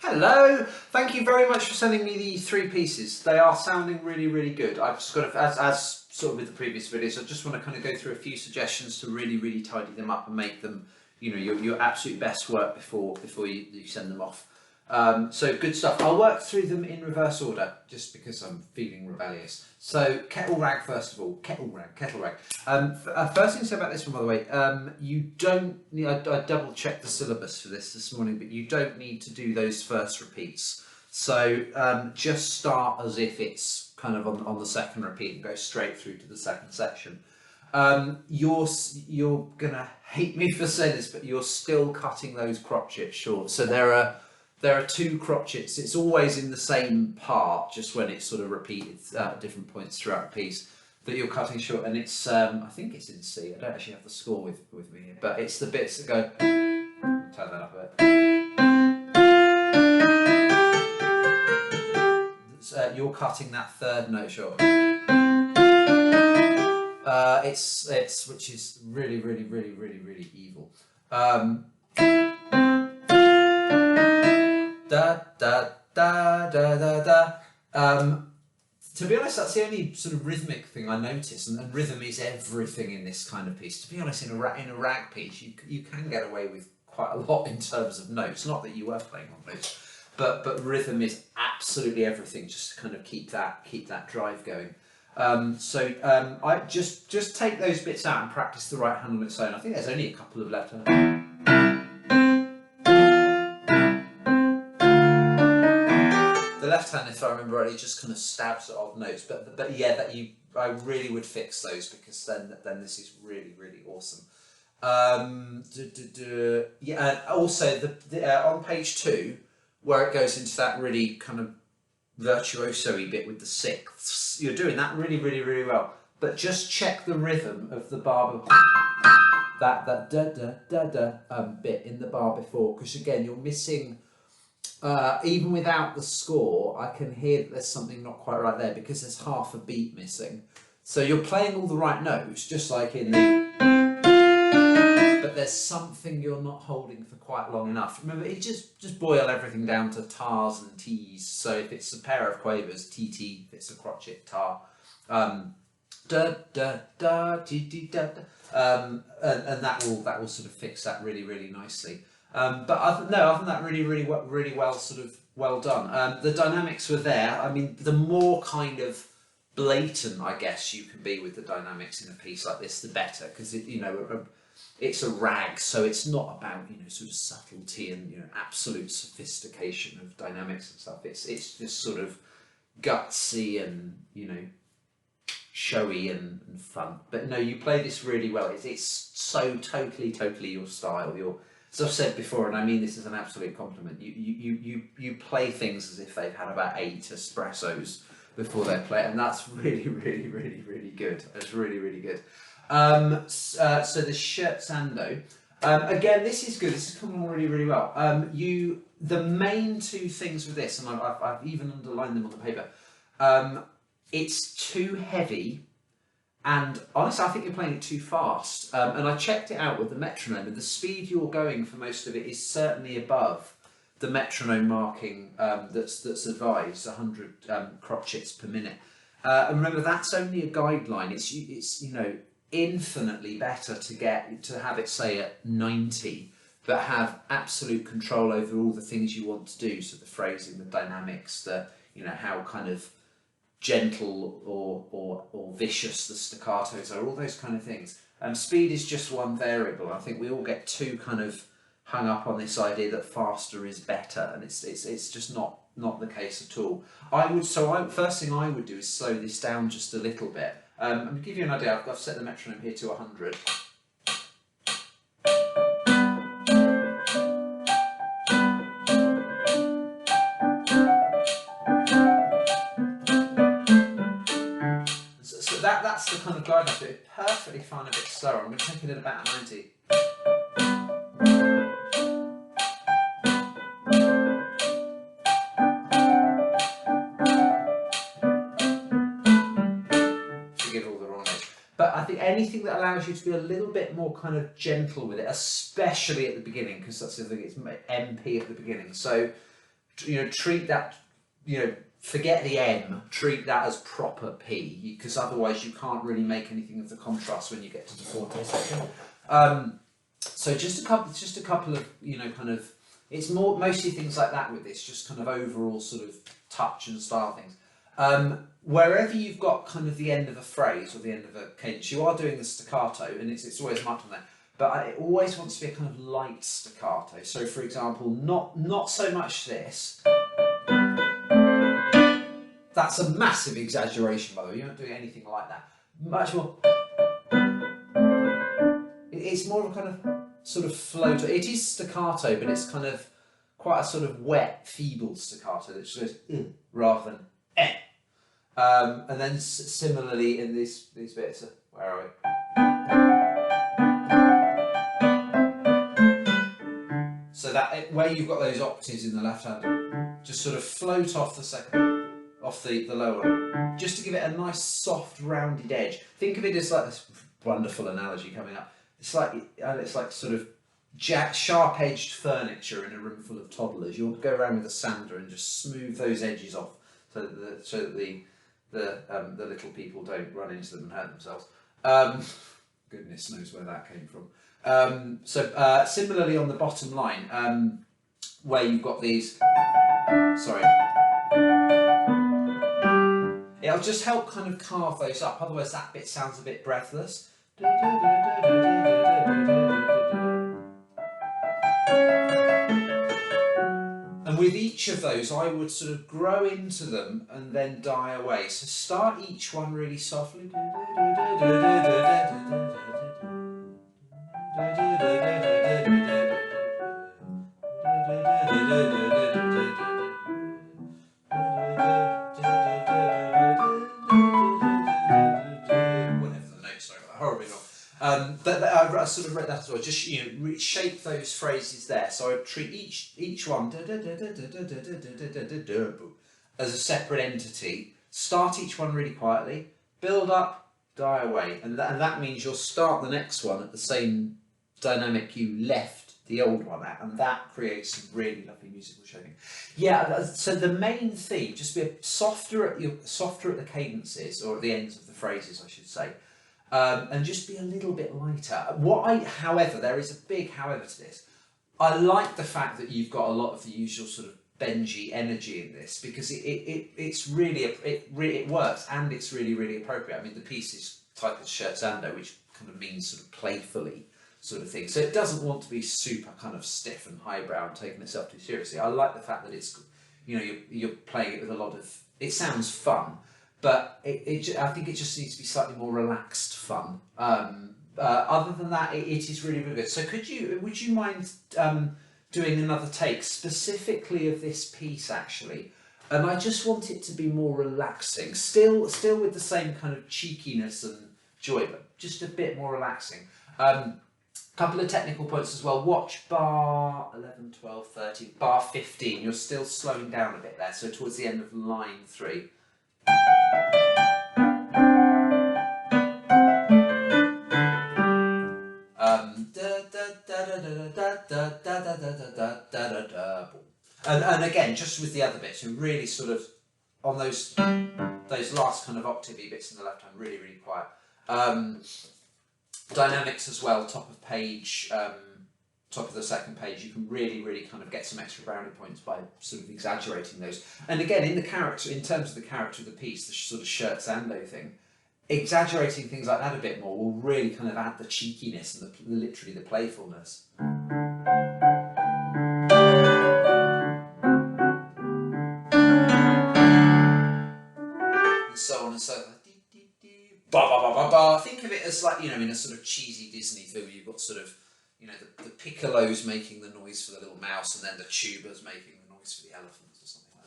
Hello! Thank you very much for sending me the three pieces. They are sounding really, really good. I've just got to, as sort of with the previous videos, I just want to kind of go through a few suggestions to really, really tidy them up and make them, you know, your absolute best work before you send them off. So good stuff. I'll work through them in reverse order, just because I'm feeling rebellious. So kettle rag first of all. Kettle rag. First thing to say about this one, by the way, you don't need, I double checked the syllabus for this morning, but you don't need to do those first repeats. So just start as if it's kind of on the second repeat and go straight through to the second section. You're gonna hate me for saying this, but you're still cutting those crotchets short. So there are two crotchets. It's always in the same part, just when it's sort of repeated at different points throughout the piece that you're cutting short. And it's I think it's in C. I don't actually have the score with me here, but it's the bits that go. Turn that up a bit. You're cutting that third note short. It's which is really evil. Da da da da da da. To be honest, that's the only sort of rhythmic thing I notice, and rhythm is everything in this kind of piece. To be honest, in a rag piece, you can get away with quite a lot in terms of notes. Not that you were playing on notes, but rhythm is absolutely everything. Just to kind of keep that drive going. I just take those bits out and practice the right hand on its own. I think there's only a couple of left. The left hand, if I remember rightly, just kind of stabs at odd notes. But yeah, I really would fix those, because then this is really awesome. Yeah, and also on page 2, where it goes into that really kind of virtuoso-y bit with the sixths, you're doing that really well. But just check the rhythm of the bar, that da da da da bit in the bar before, because again you're missing. Even without the score, I can hear that there's something not quite right there, because there's half a beat missing. So you're playing all the right notes, just like in the, but there's something you're not holding for quite long enough. Remember, it just boil everything down to tars and T's. So if it's a pair of quavers, TT. If it's a crotchet, tar. Da da da ti da da. And that will sort of fix that really nicely. But other than that, really well done. The dynamics were there. I mean, the more kind of blatant, I guess, you can be with the dynamics in a piece like this, the better, because it's a rag, so it's not about sort of subtlety and absolute sophistication of dynamics and stuff. It's just sort of gutsy and showy and fun. But no, you play this really well. It's so totally your style. As I've said before, and I mean this as an absolute compliment, you play things as if they've had about 8 espressos before they play, and that's really good. It's really good. So the Scherzando, again, this is good. This is coming along really well. The main two things with this, and I've even underlined them on the paper. It's too heavy. And honestly, I think you're playing it too fast. And I checked it out with the metronome, and the speed you're going for most of it is certainly above the metronome marking that's advised, 100 crotchets per minute. And remember, that's only a guideline. It's infinitely better to have it say at 90, but have absolute control over all the things you want to do. So the phrasing, the dynamics, how kind of gentle or vicious the staccatos are, all those kind of things. Speed is just one variable. I think we all get too kind of hung up on this idea that faster is better, and it's just not the case at all. First thing I would do is slow this down just a little bit. I'm going to give you an idea. I've set the metronome here to 100. That's the kind of guidance. It's perfectly fine a bit slower. I'm going to take it at about 90. Forgive all the wrong notes. But I think anything that allows you to be a little bit more kind of gentle with it, especially at the beginning, because that's the thing, it's MP at the beginning. So treat that, forget the M, treat that as proper P, because otherwise you can't really make anything of the contrast when you get to the forte section. So just a couple of, kind of, it's mostly things like that with this, just kind of overall sort of touch and style things. Wherever you've got kind of the end of a phrase or the end of a cadence, you are doing the staccato, and it's always marked on there. But it always wants to be a kind of light staccato. So, for example, not so much this. That's a massive exaggeration, by the way. You're not doing anything like that. Much more. It's more of a kind of sort of float. It is staccato, but it's kind of quite a sort of wet, feeble staccato that just goes rather than eh. And then similarly in these bits. Where are we? So that where you've got those octaves in the left hand, just sort of float off the second, off the lower one, just to give it a nice soft rounded edge. Think of it as like this wonderful analogy coming up. It's like sort of sharp edged furniture in a room full of toddlers. You'll go around with a sander and just smooth those edges off so that the little people don't run into them and hurt themselves. Goodness knows where that came from. Similarly on the bottom line, where you've got these, it'll just help kind of carve those up, otherwise that bit sounds a bit breathless. And with each of those, I would sort of grow into them and then die away. So start each one really softly. But I sort of read that as well. Just shape those phrases there. So I treat each one as a separate entity. Start each one really quietly, build up, die away, and that means you'll start the next one at the same dynamic you left the old one at, and that creates some really lovely musical shaping. Yeah. So the main theme, just be softer at the cadences, or at the ends of the phrases, I should say. And just be a little bit lighter. However, there is a big however to this. I like the fact that you've got a lot of the usual sort of Benji energy in this, because it works, and it's really, really appropriate. I mean, the piece is titled Scherzando, which kind of means sort of playfully sort of thing. So it doesn't want to be super kind of stiff and highbrow and taking itself too seriously. I like the fact that it's, you're playing it with a lot of. It sounds fun. But I think it just needs to be slightly more relaxed fun. Other than that, it is really, really good. So would you mind doing another take specifically of this piece actually? And I just want it to be more relaxing, still with the same kind of cheekiness and joy, but just a bit more relaxing. Couple of technical points as well. Watch bar 11, 12, 13, bar 15. You're still slowing down a bit there. So towards the end of line 3. And again, just with the other bits, and really sort of on those last kind of octavey bits in the left hand, really, really quiet. Dynamics as well, top of page, top of the second page, you can really, really kind of get some extra brownie points by sort of exaggerating those. And again, in terms of the character of the piece, the sort of Scherzando thing, exaggerating things like that a bit more will really kind of add the cheekiness and literally the playfulness. And so on and so forth. Ba ba ba ba ba. Think of it as like, in a sort of cheesy Disney film, you've got sort of, the piccolo's making the noise for the little mouse, and then the tuba's making the noise for the elephants, or something like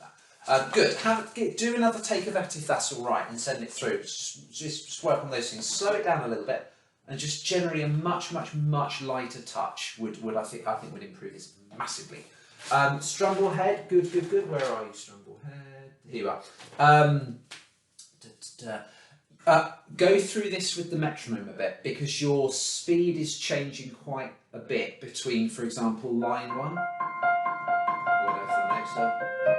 that. Good. Do another take of that if that's all right, and send it through. Just work on those things. Slow it down a little bit, and just generally a much, much, much lighter touch would I think would improve this massively. Strumble head. Good. Where are you, Strumble head? Here you are. Go through this with the metronome a bit, because your speed is changing quite a bit between, for example, line 1. We'll go for the next step.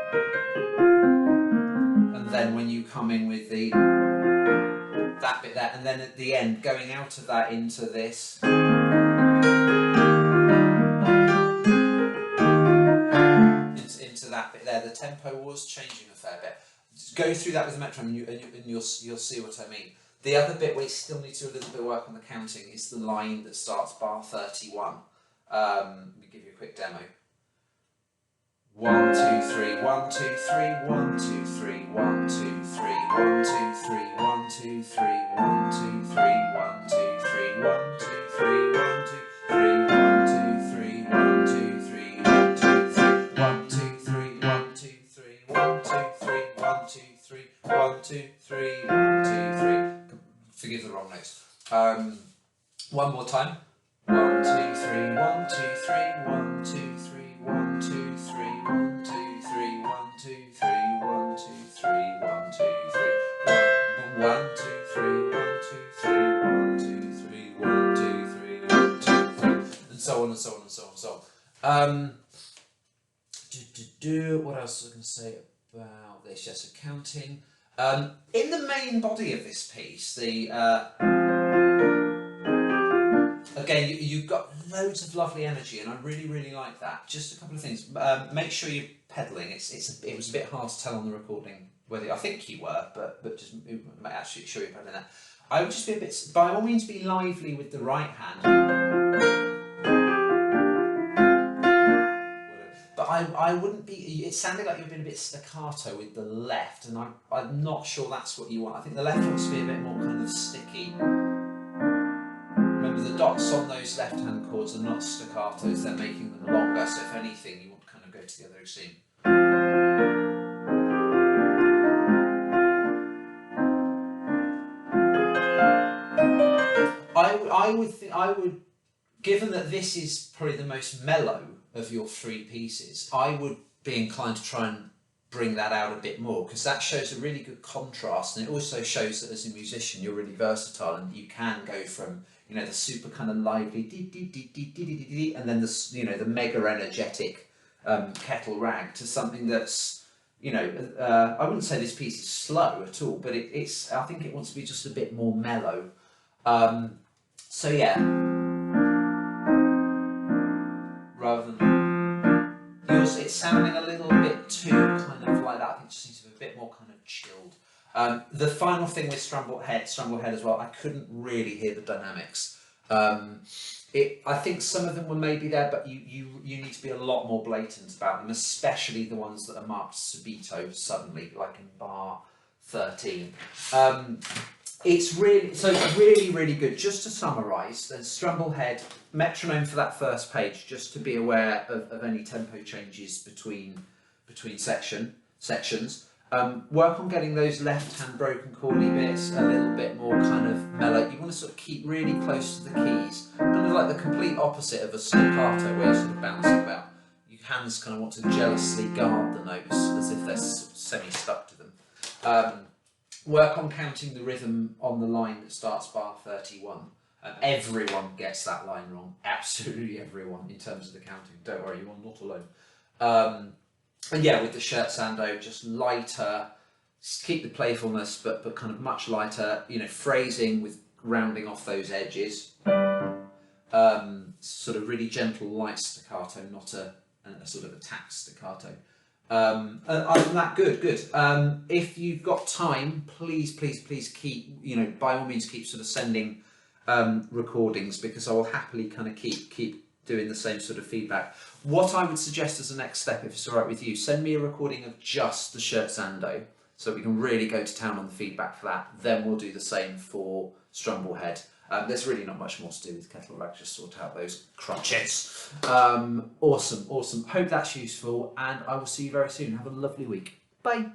when you come in with that bit there, and then at the end going out of that into this. Into that bit there, the tempo was changing a fair bit. Just go through that with the metronome and you'll see what I mean. The other bit we still need to do a little bit of work on the counting is the line that starts bar 31. Let me give you a quick demo. 1, 2, 3, 1, 2, 3, 1, 2, 3, 1, 2, 3, 1, 2, 3, 1, 2, 3, 1, 2, 3, 1, 2, 3, 1, 2, 3, 1, 2, 3, 1, 2, 3, 1, 2, 3, 1, 2, 3, 1, 2, 3, 1, 2, 3, 1, 2, 3, 1, 2, 3, 1, 2, 3, 1, 2, 3. Forgive the wrong notes. One more time. 1, 2, 3, 1, 2, 3, 1, 2, 3, 1, 2, 3, 1, 2, 3, 1, 2, 3, 1, 2, 3, 1, 2, 3, 1, 2, 3, 1, 2, 3, 1, 2, 3, 1, 2, 3, 1, 2, 3, and so on and so on and so on and so on. What else was I going to say about this? Yes, accounting. In the main body of this piece, again, you've got loads of lovely energy, and I really, really like that. Just a couple of things. Make sure you're pedalling. It was a bit hard to tell on the recording whether I think you were, but just actually sure you're pedaling that. I would just be a bit. By all means, be lively with the right hand. But I wouldn't be. It sounded like you've been a bit staccato with the left, and I'm not sure that's what you want. I think the left wants to be a bit more kind of sticky. Remember, the dots on those left-hand chords are not staccatos, they're making them longer, so if anything, you want to kind of go to the other extreme. I would, given that this is probably the most mellow of your three pieces, I would be inclined to try and bring that out a bit more, because that shows a really good contrast, and it also shows that as a musician you're really versatile and you can go from, you know, the super kind of lively dee dee dee dee dee dee dee, and then the, you know, the mega energetic Kettle rag to something that's, you know, I wouldn't say this piece is slow at all, but it's I think it wants to be just a bit more mellow. So yeah, rather than yours, it's sounding a little bit too kind of like that. I think it just needs to be a bit more kind of chilled. The final thing with Strumble head as well, I couldn't really hear the dynamics. I think some of them were maybe there, but you need to be a lot more blatant about them, especially the ones that are marked subito suddenly, like in bar 13. It's really good. Just to summarise, there's Strumble head, metronome for that first page, just to be aware of any tempo changes between sections. Work on getting those left-hand broken chordy bits a little bit more kind of mellow. You want to sort of keep really close to the keys, kind of like the complete opposite of a staccato where you're sort of bouncing about. Your hands kind of want to jealously guard the notes as if they're sort of semi-stuck to them. Work on counting the rhythm on the line that starts bar 31. Everyone gets that line wrong, absolutely everyone, in terms of the counting. Don't worry, you are not alone. And yeah, with the Scherzando, just lighter, keep the playfulness, but kind of much lighter, you know, phrasing with rounding off those edges. Sort of really gentle, light staccato, not a sort of attacked staccato. Other than that, good. If you've got time, please keep, you know, by all means keep sort of sending recordings, because I will happily kind of keep doing the same sort of feedback. What I would suggest as a next step, if it's all right with you, send me a recording of just the Scherzando, so we can really go to town on the feedback for that. Then we'll do the same for Strumble head. There's really not much more to do with Kettle rag, just sort out those crotchets. Awesome. Hope that's useful, and I will see you very soon. Have a lovely week. Bye.